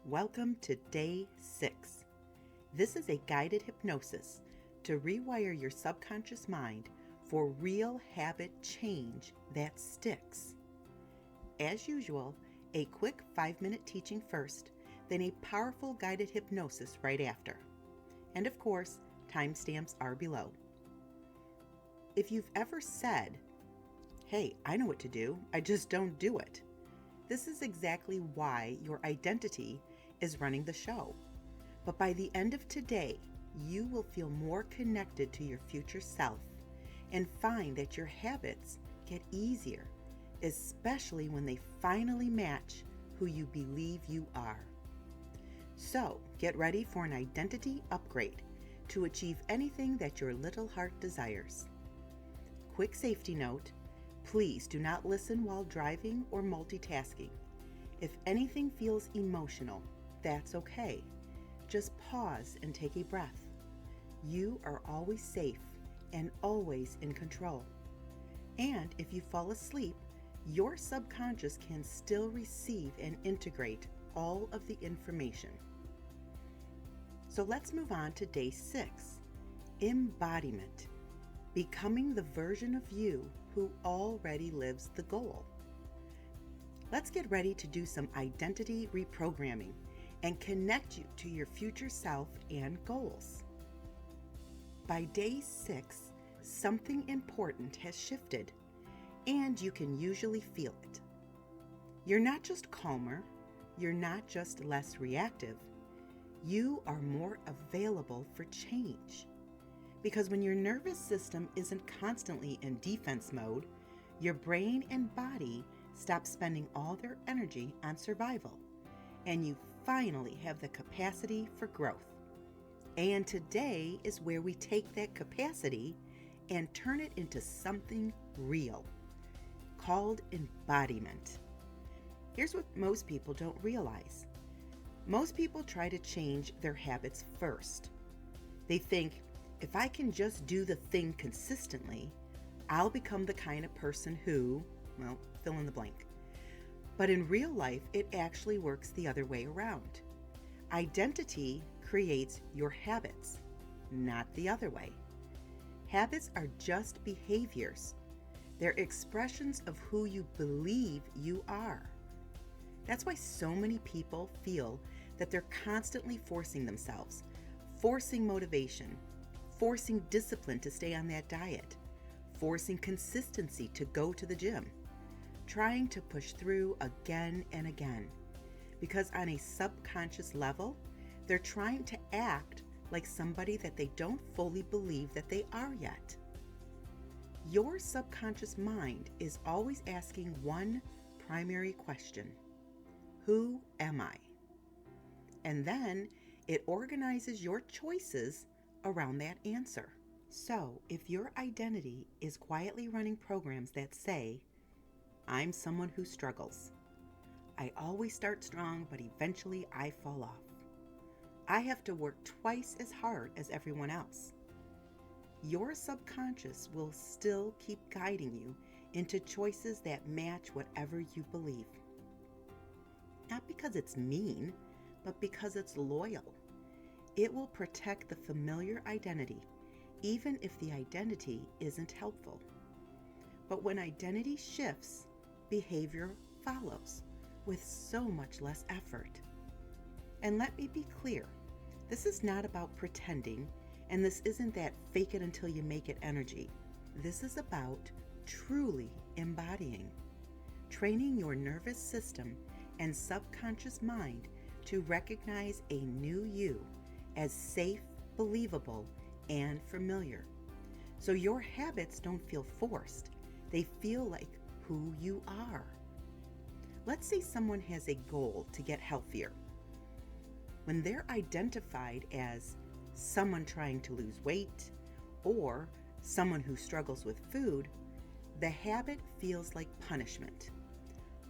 Welcome to Day 6. This is a guided hypnosis to rewire your subconscious mind for real habit change that sticks. As usual, a quick 5-minute teaching first, then a powerful guided hypnosis right after. And of course, timestamps are below. If you've ever said, "Hey, I know what to do, I just don't do it," this is exactly why your identity is running the show. But by the end of today, you will feel more connected to your future self and find that your habits get easier, especially when they finally match who you believe you are. So, get ready for an identity upgrade to achieve anything that your little heart desires. Quick safety note, please do not listen while driving or multitasking. If anything feels emotional, that's okay. Just pause and take a breath. You are always safe and always in control. And if you fall asleep, your subconscious can still receive and integrate all of the information. So let's move on to Day 6, Embodiment, becoming the version of you who already lives the goal. Let's get ready to do some identity reprogramming and connect you to your future self and goals. By Day 6, something important has shifted, and you can usually feel it. You're not just calmer, you're not just less reactive, you are more available for change. Because when your nervous system isn't constantly in defense mode, your brain and body stop spending all their energy on survival, and you finally have the capacity for growth. And today is where we take that capacity and turn it into something real, called embodiment. Here's what most people don't realize. Most people try to change their habits first. They think, if I can just do the thing consistently, I'll become the kind of person who, well, fill in the blank. But in real life, it actually works the other way around. Identity creates your habits, not the other way. Habits are just behaviors. They're expressions of who you believe you are. That's why so many people feel that they're constantly forcing themselves, forcing motivation, forcing discipline to stay on that diet, forcing consistency to go to the gym, trying to push through again and again. Because on a subconscious level, they're trying to act like somebody that they don't fully believe that they are yet. Your subconscious mind is always asking one primary question: who am I? And then it organizes your choices around that answer. So if your identity is quietly running programs that say, I'm someone who struggles, I always start strong, but eventually I fall off, I have to work twice as hard as everyone else, your subconscious will still keep guiding you into choices that match whatever you believe. Not because it's mean, but because it's loyal. It will protect the familiar identity, even if the identity isn't helpful. But when identity shifts, behavior follows with so much less effort. And let me be clear, this is not about pretending, and this isn't that fake it until you make it energy. This is about truly embodying, training your nervous system and subconscious mind to recognize a new you as safe, believable, and familiar. So your habits don't feel forced. They feel like who you are. Let's say someone has a goal to get healthier. When they're identified as someone trying to lose weight or someone who struggles with food, the habit feels like punishment.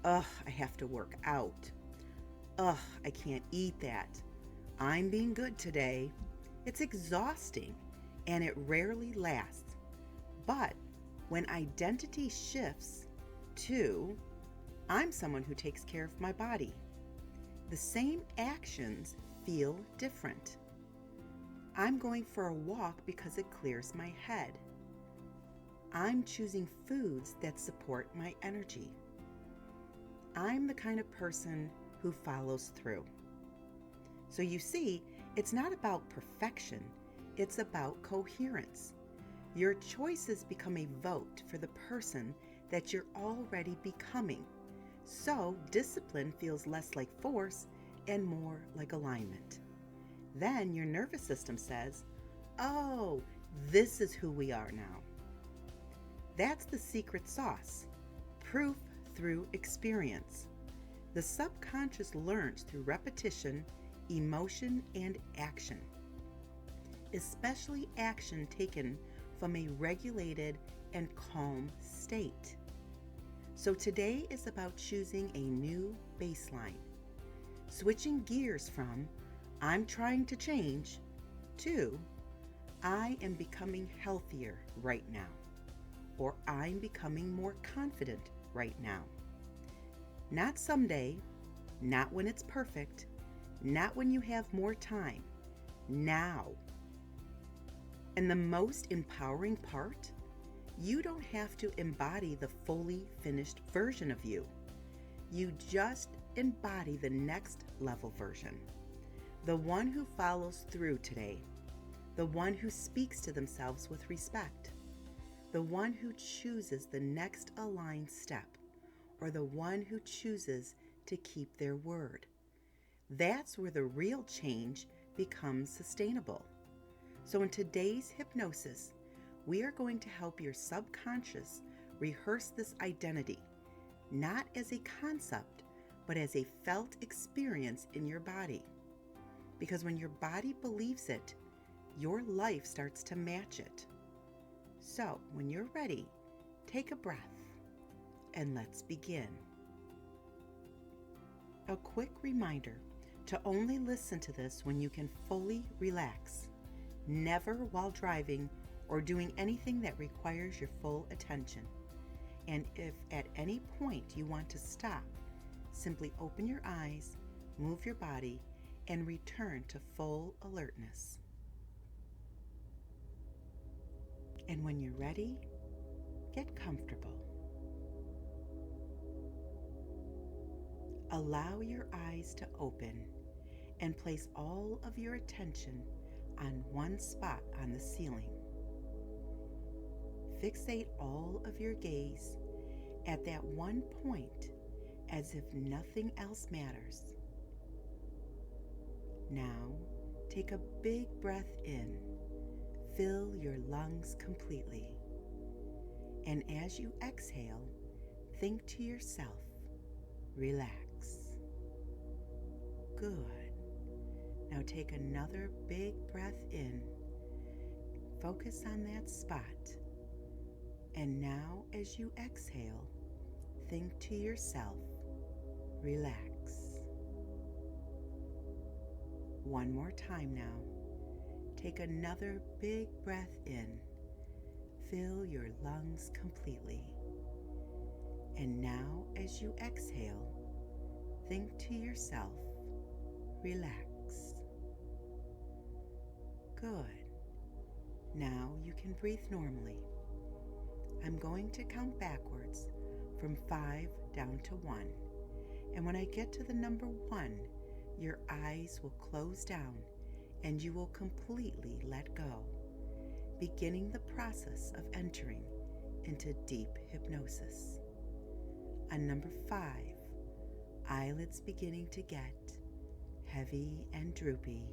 Ugh, I have to work out. Ugh, I can't eat that. I'm being good today. It's exhausting and it rarely lasts. But when identity shifts to, I'm someone who takes care of my body, The same actions feel different. I'm going for a walk because it clears my head. I'm choosing foods that support my energy. I'm the kind of person who follows through. So you see, it's not about perfection, it's about coherence. Your choices become a vote for the person that you're already becoming. So discipline feels less like force and more like alignment. Then your nervous system says, oh, this is who we are now. That's the secret sauce. Proof through experience. The subconscious learns through repetition, emotion, and action. Especially action taken from a regulated and calm state. So today is about choosing a new baseline. Switching gears from I'm trying to change to I am becoming healthier right now, or I'm becoming more confident right now. Not someday, not when it's perfect, not when you have more time, now. And the most empowering part, you don't have to embody the fully finished version of you. You just embody the next level version. The one who follows through today. The one who speaks to themselves with respect. The one who chooses the next aligned step. Or the one who chooses to keep their word. That's where the real change becomes sustainable. So in today's hypnosis, we are going to help your subconscious rehearse this identity, not as a concept, but as a felt experience in your body. Because when your body believes it, your life starts to match it. So when you're ready, take a breath and let's begin. A quick reminder to only listen to this when you can fully relax, never while driving or doing anything that requires your full attention. And if at any point you want to stop, simply open your eyes, move your body, and return to full alertness. And when you're ready, get comfortable. Allow your eyes to open and place all of your attention on one spot on the ceiling. Fixate all of your gaze at that one point as if nothing else matters. Now, take a big breath in. Fill your lungs completely. And as you exhale, think to yourself, relax. Good. Now take another big breath in. Focus on that spot. And now as you exhale, think to yourself, relax. One more time now. Take another big breath in. Fill your lungs completely. And now as you exhale, think to yourself, relax. Good. Now you can breathe normally. I'm going to count backwards from 5 down to 1. And when I get to the number 1, your eyes will close down and you will completely let go, beginning the process of entering into deep hypnosis. On number 5, eyelids beginning to get heavy and droopy,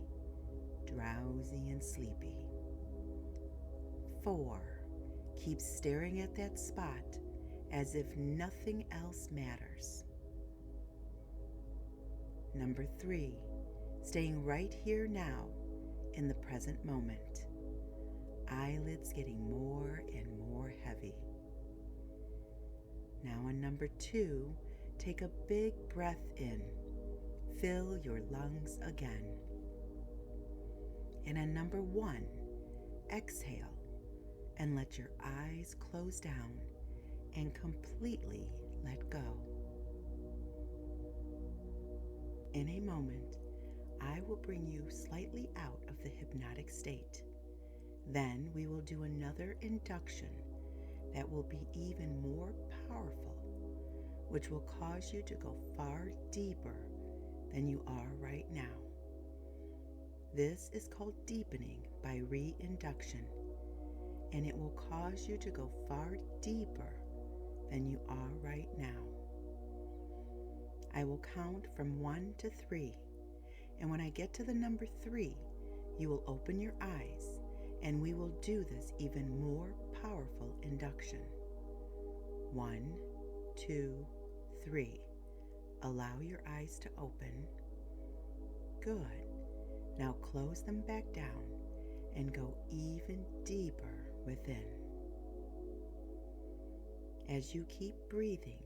drowsy and sleepy. 4, keep staring at that spot as if nothing else matters. Number 3, staying right here now in the present moment. Eyelids getting more and more heavy. Now on number 2, take a big breath in. Fill your lungs again. And on number 1, exhale and let your eyes close down and completely let go. In a moment, I will bring you slightly out of the hypnotic state. Then we will do another induction that will be even more powerful, which will cause you to go far deeper than you are right now. This is called deepening by reinduction, and it will cause you to go far deeper than you are right now. I will count from 1 to 3, and when I get to the number 3, you will open your eyes, and we will do this even more powerful induction. 1, 2, 3. Allow your eyes to open. Good. Now close them back down and go even deeper within. As you keep breathing,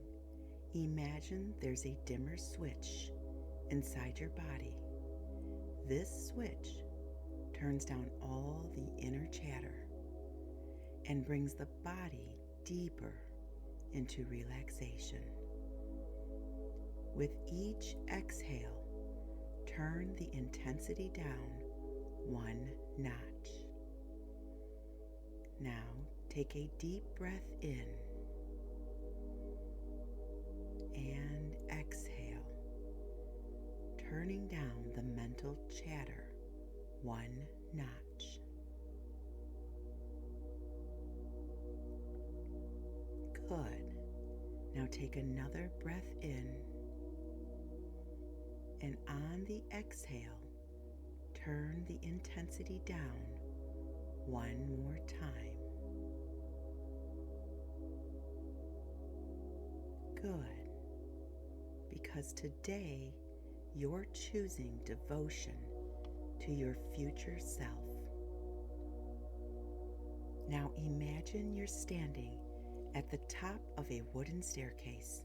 imagine there's a dimmer switch inside your body. This switch turns down all the inner chatter and brings the body deeper into relaxation. With each exhale, turn the intensity down 1 notch. Now take a deep breath in and exhale, turning down the mental chatter 1 notch. Good. Now take another breath in, and on the exhale, turn the intensity down 1 more time. Good. Because today you're choosing devotion to your future self. Now imagine you're standing at the top of a wooden staircase.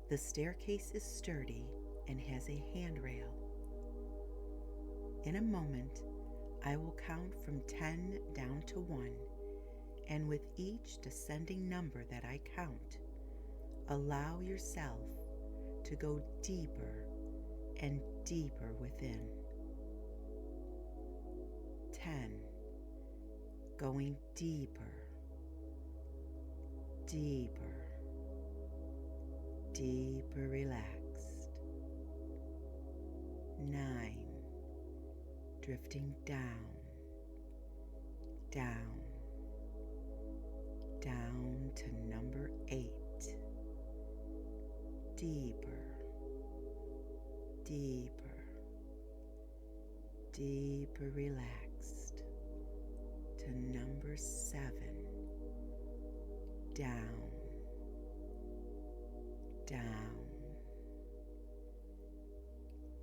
The staircase is sturdy and has a handrail. In a moment, I will count from 10 down to 1, and with each descending number that I count, allow yourself to go deeper and deeper within. 10. Going deeper, deeper, deeper relaxed. 9. Drifting down, down, down to number 8. Deeper, deeper, deeper relaxed to number 7. Down, down,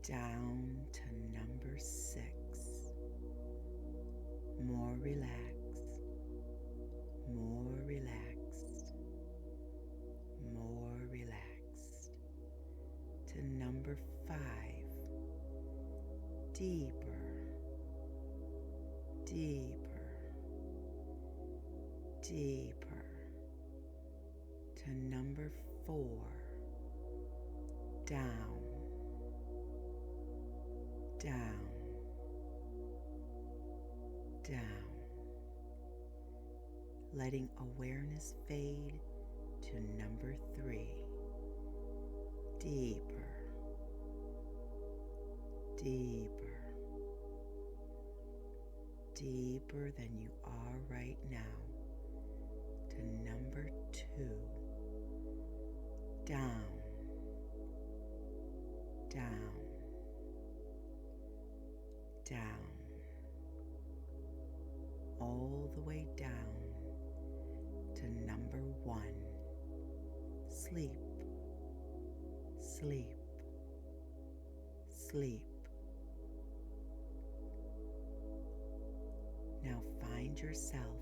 down to number 6. More relaxed, more relaxed, more relaxed to number 5. Deeper, deeper, deeper to number 4. Down, down, down. Letting awareness fade to number 3. Deeper, deeper, deeper than you are right now to number 2. Down, down, down, all the way down to number 1. Sleep, sleep, sleep. Now find yourself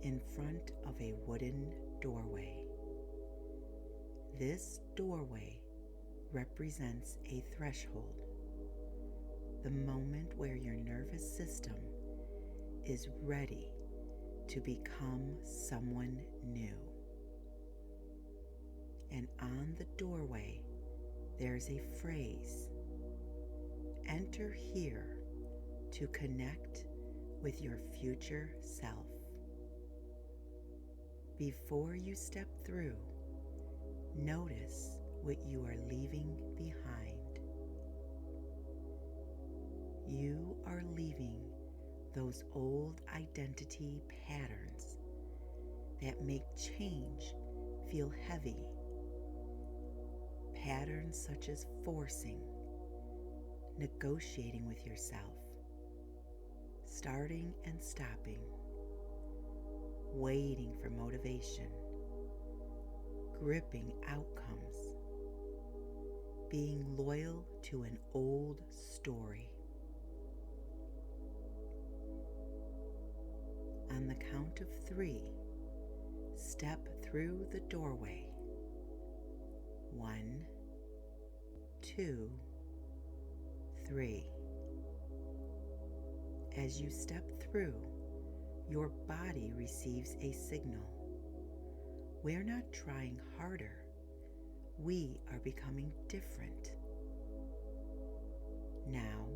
in front of a wooden doorway. This doorway represents a threshold, the moment where your nervous system is ready to become someone new. And on the doorway there's a phrase: enter here to connect with your future self. Before you step through, notice what you are leaving behind. You are leaving those old identity patterns that make change feel heavy. Patterns such as forcing, negotiating with yourself, starting and stopping, waiting for motivation, gripping outcomes, being loyal to an old story. On the count of 3, step through the doorway. 1, 2, 3. As you step through, your body receives a signal. We're not trying harder. We are becoming different. Now,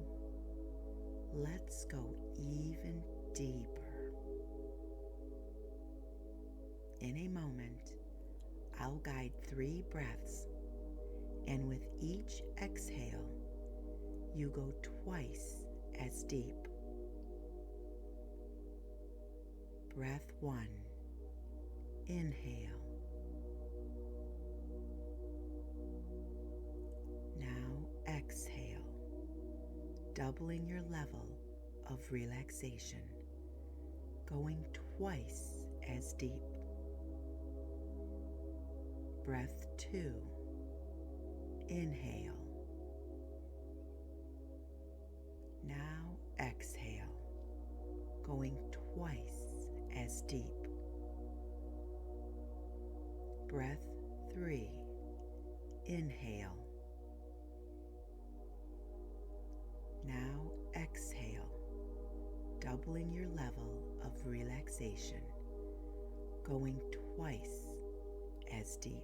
let's go even deeper. In a moment, I'll guide 3 breaths, and with each exhale, you go twice as deep. Breath 1. Inhale. Now exhale, doubling your level of relaxation, going twice as deep. Breath 2. Inhale. Now exhale, going twice as deep. Breath 3. Inhale. Now exhale, doubling your level of relaxation, going twice as deep.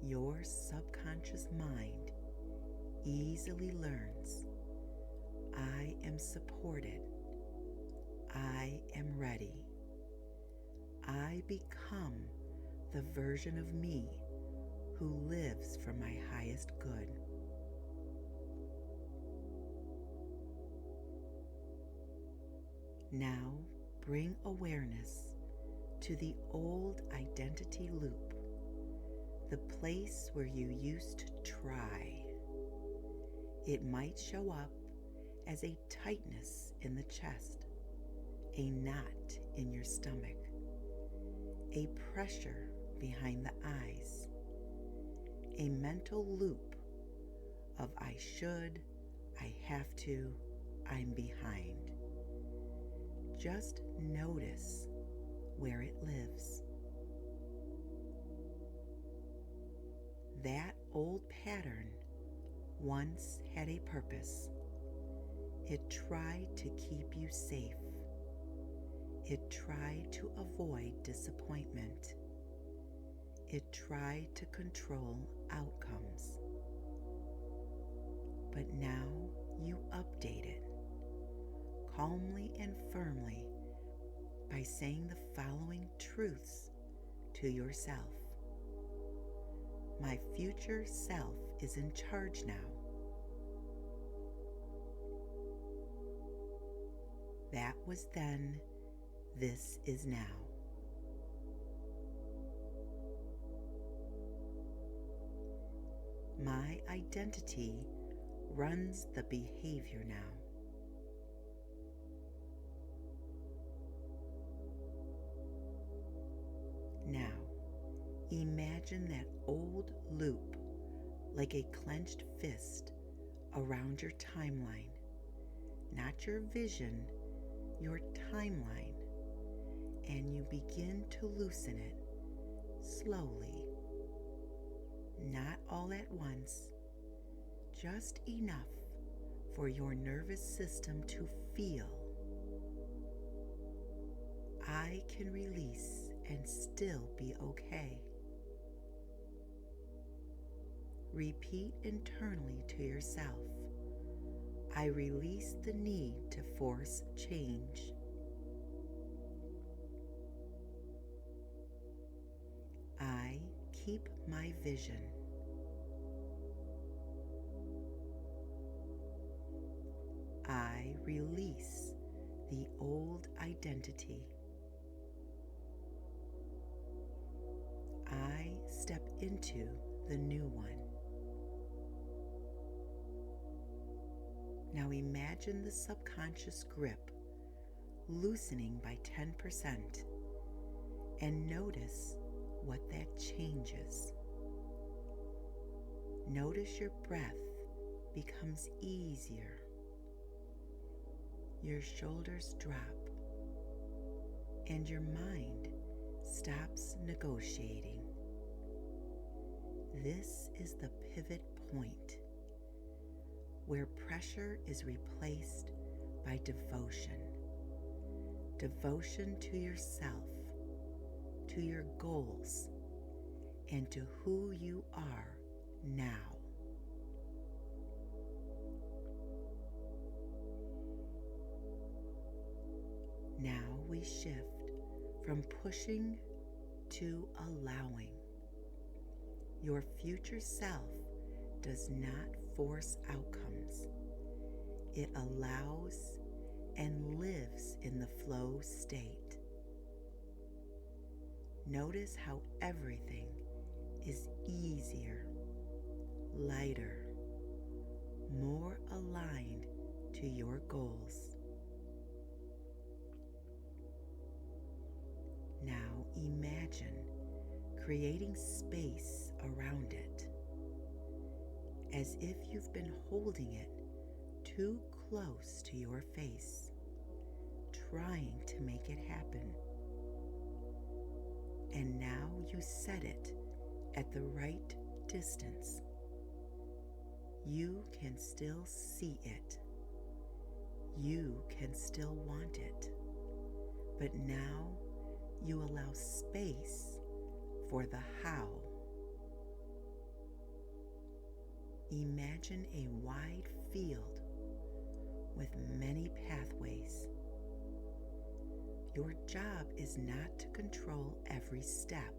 Your subconscious mind easily learns, I am supported. I am ready. I become the version of me who lives for my highest good. Now bring awareness to the old identity loop, the place where you used to try. It might show up as a tightness in the chest, a knot in your stomach, a pressure behind the eyes, a mental loop of I should, I have to, I'm behind. Just notice where it lives. That old pattern once had a purpose. It tried to keep you safe. It tried to avoid disappointment. It tried to control outcomes. But now you update it, calmly and firmly, by saying the following truths to yourself. My future self is in charge now. That was then, this is now. My identity runs the behavior now. Now, imagine that old loop like a clenched fist around your timeline, not your vision, your timeline, and you begin to loosen it slowly, not all at once, just enough for your nervous system to feel. I can release and still be okay. Repeat internally to yourself, I release the need to force change. I keep my vision. I release the old identity. I step into the new one. Now imagine the subconscious grip loosening by 10% and notice what that changes. Notice your breath becomes easier. Your shoulders drop and your mind stops negotiating. This is the pivot point where pressure is replaced by devotion. Devotion to yourself, to your goals, and to who you are now. Now we shift from pushing to allowing. Your future self does not force outcomes. It allows and lives in the flow state. Notice how everything is easier, lighter, more aligned to your goals. Now imagine creating space around it, as if you've been holding it too close to your face, trying to make it happen. And now you set it at the right distance. You can still see it. You can still want it. But now you allow space for the how. Imagine a wide field with many pathways. Your job is not to control every step.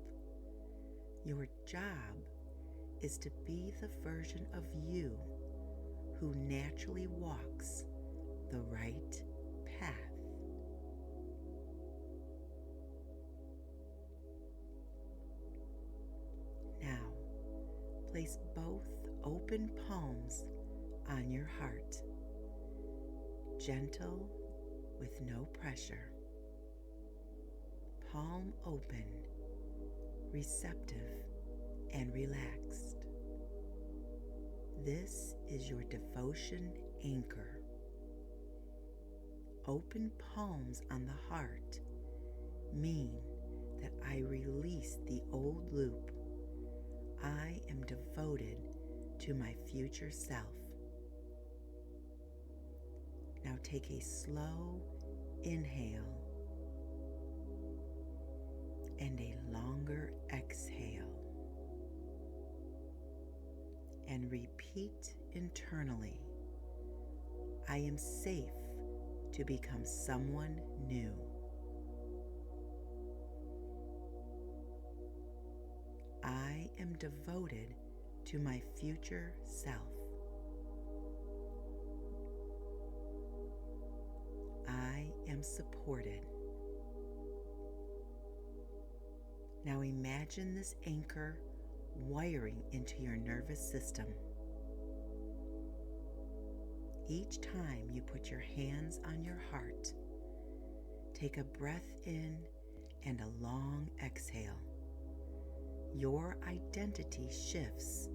Your job is to be the version of you who naturally walks the right path. Now, place both open palms on your heart, gentle with no pressure. Palm open, receptive and relaxed. This is your devotion anchor. Open palms on the heart mean that I release the old loop. I am devoted to my future self. Now take a slow inhale and a longer exhale, and repeat internally, I am safe to become someone new. I am devoted to my future self. I am supported. Now imagine this anchor wiring into your nervous system. Each time you put your hands on your heart, take a breath in and a long exhale. Your identity shifts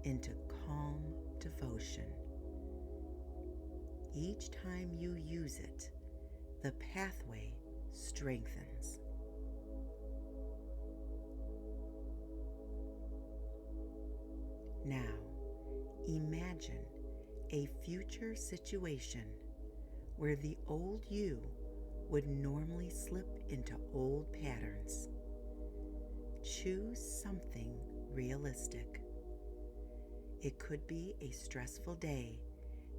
into calm devotion. Each time you use it, the pathway strengthens. Now, imagine a future situation where the old you would normally slip into old patterns. Choose something realistic. It could be a stressful day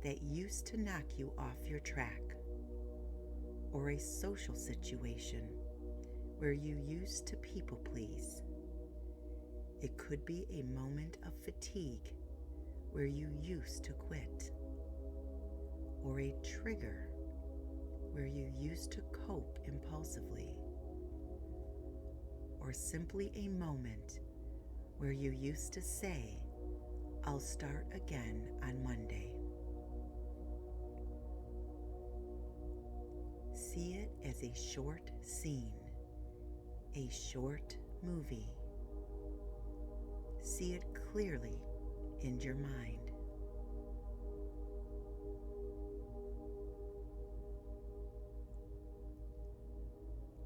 that used to knock you off your track, or a social situation where you used to people please. It could be a moment of fatigue where you used to quit, or a trigger where you used to cope impulsively, or simply a moment where you used to say, "I'll start again on Monday." See it as a short scene, a short movie. See it clearly in your mind.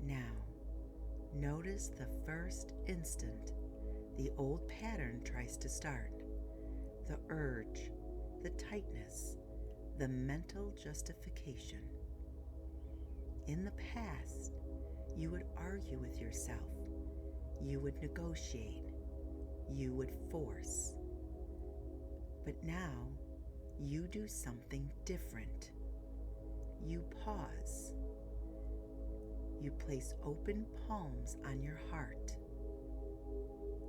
Now, notice the first instant the old pattern tries to start. The urge, the tightness, the mental justification. In the past, you would argue with yourself. You would negotiate. You would force. But now, you do something different. You pause. You place open palms on your heart.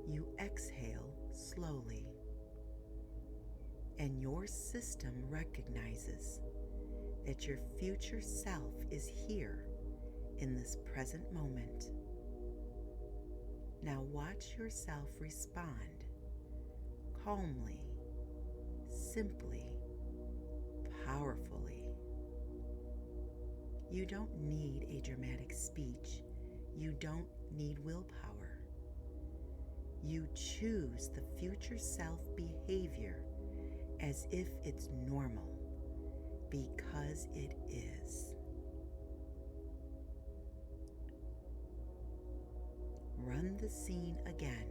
You exhale slowly. And your system recognizes that your future self is here in this present moment. Now watch yourself respond calmly, simply, powerfully. You don't need a dramatic speech. You don't need willpower. You choose the future self behavior as if it's normal, because it is. Run the scene again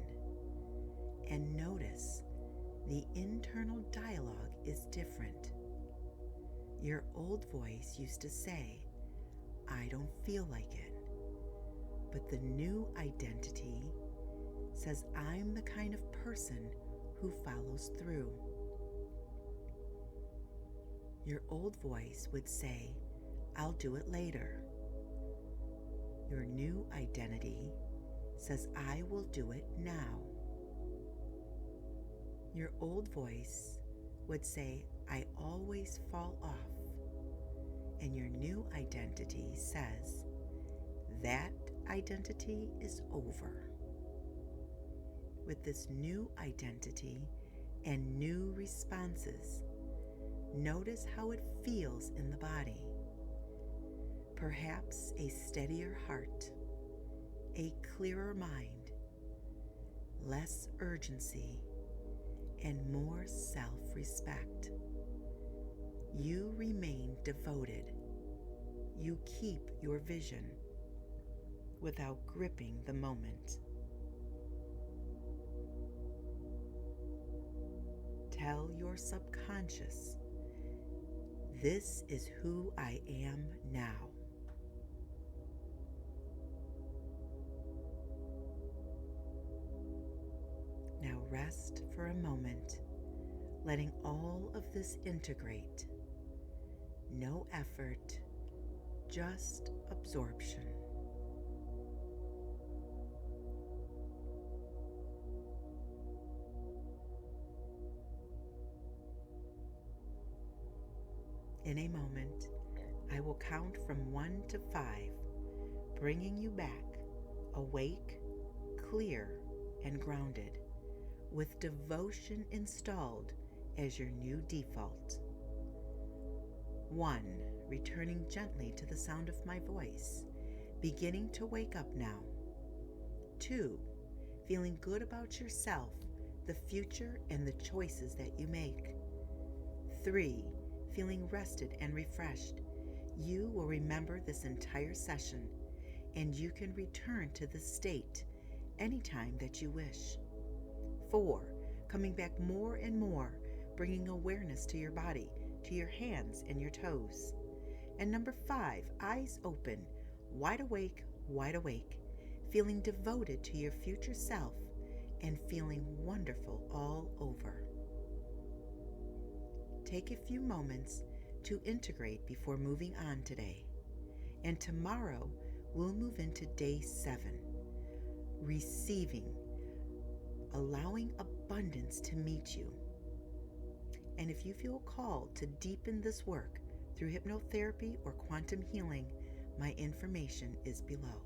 and notice the internal dialogue is different. Your old voice used to say, "I don't feel like it." But the new identity says, "I'm the kind of person who follows through." Your old voice would say, "I'll do it later." Your new identity says, "I will do it now." Your old voice would say, "I always fall off." And your new identity says, "That identity is over." With this new identity and new responses, notice how it feels in the body. Perhaps a steadier heart, a clearer mind, less urgency, and more self-respect. You remain devoted. You keep your vision without gripping the moment. Tell your subconscious, "This is who I am now." Now rest for a moment, letting all of this integrate. No effort, just absorption. In a moment, I will count from 1 to 5, bringing you back, awake, clear, and grounded, with devotion installed as your new default. 1, returning gently to the sound of my voice, beginning to wake up now. 2, feeling good about yourself, the future, and the choices that you make. 3, feeling rested and refreshed. You will remember this entire session, and you can return to this state anytime that you wish. 4, coming back more and more, bringing awareness to your body, to your hands and your toes. And number 5, eyes open, wide awake, feeling devoted to your future self and feeling wonderful all over. take a few moments to integrate before moving on today. And tomorrow, we'll move into day 7, receiving, allowing abundance to meet you. And if you feel called to deepen this work through hypnotherapy or quantum healing, my information is below.